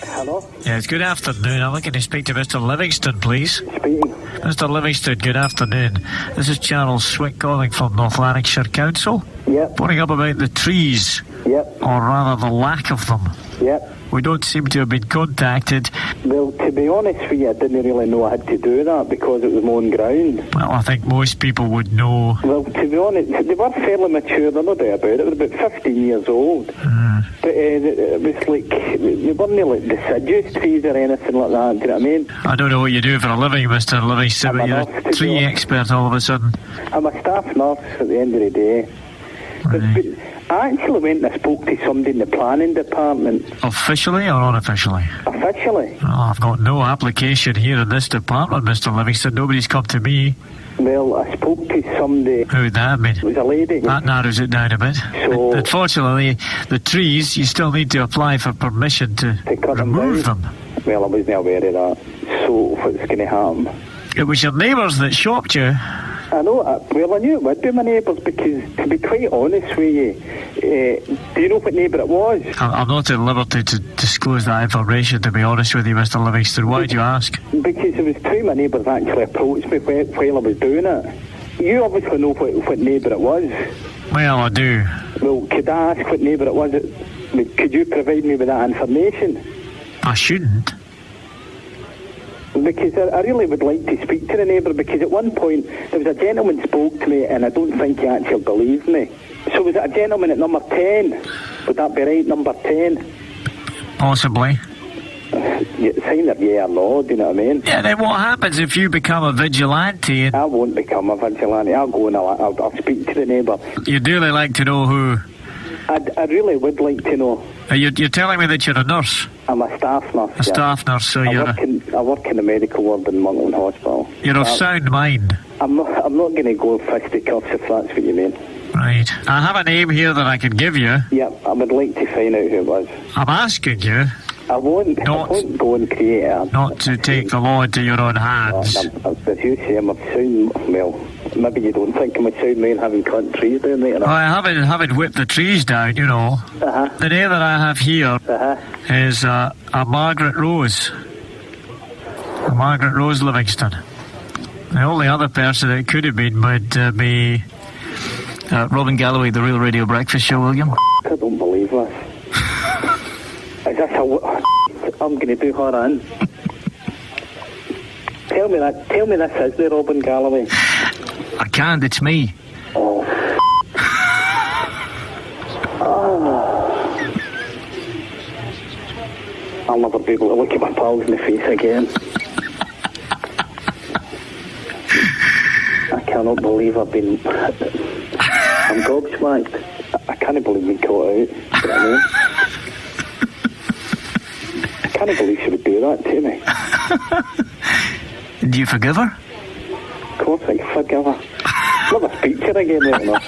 Hello? Yes, good afternoon. I'm looking to speak to Mr. Livingston, please. Speaking. Mr. Livingston, good afternoon. This is Charles Swick calling from North Lanarkshire Council. Yep. Phoning up about the trees. Yep. Or rather, the lack of them. Yep. We don't seem to have been contacted. Well, to be honest with you, I didn't really know I had to do that because it was my own ground. Well, I think most people would know. Well, to be honest, they were fairly mature, they're no doubt about it. They were about 15 years old. But it was like, they weren't like deciduous trees or anything like that, do you know what I mean? I don't know what you do for a living, Mr. Livingston, but you're a tree expert all of a sudden. I'm a staff nurse at the end of the day. But I actually went and I spoke to somebody in the planning department. Officially or unofficially? Officially. Oh, I've got no application here in this department, Mr. Livingston. Nobody's come to me. Well, I spoke to somebody. Who would that have been? It was a lady. That narrows it down a bit. So, unfortunately, the trees, you still need to apply for permission to remove them. Well, I wasn't aware of that. So, what's going to happen? It was your neighbours that shopped you. I know. Well, I knew it would be my neighbours because, to be quite honest with you, do you know what neighbour it was? I'm not at liberty to disclose that information, to be honest with you, Mr. Livingston. Why do you ask? Because it was two of my neighbours actually approached me while I was doing it. You obviously know what neighbour it was. Well, I do. Well, could I ask what neighbour it was? Could you provide me with that information? I shouldn't. Because I really would like to speak to the neighbour, because at one point there was a gentleman spoke to me and I don't think he actually believed me. So was it a gentleman at number 10? Would that be right, number 10? Possibly. It's either yeah or no, do you know what I mean? Yeah, then what happens if you become a vigilante? I won't become a vigilante. I'll go and I'll speak to the neighbour. You'd really like to know who? I really would like to know. You're telling me that you're a nurse? I'm a staff nurse. A staff nurse, so I work in the medical ward in Monkland Hospital. You're of sound mind. I'm not going to go fisticuffs if that's what you mean. Right. I have a name here that I can give you. Yep, I would like to find out who it was. I'm asking you. I won't go and create it. Not to take the law into your own hands. As you say, I'm a sound, well, maybe you don't think I'm a sound man having cut trees down there. I haven't whipped the trees down, you know. The name that I have here is a Margaret Rose. A Margaret Rose Livingston. The only other person it could have been would be Robin Galloway, the Real Radio Breakfast Show, William. I don't believe this. Is this I'm going to do her in. Tell me this is the Robin Galloway. I can't, it's me. Oh. I'll never be able to look at my pals in the face again. I cannot believe I'm gobsmacked. I can't believe we caught out. You know what I mean? I can't believe she would do that to me. Do you forgive her? Of course I forgive her. Never speak to her again, right enough.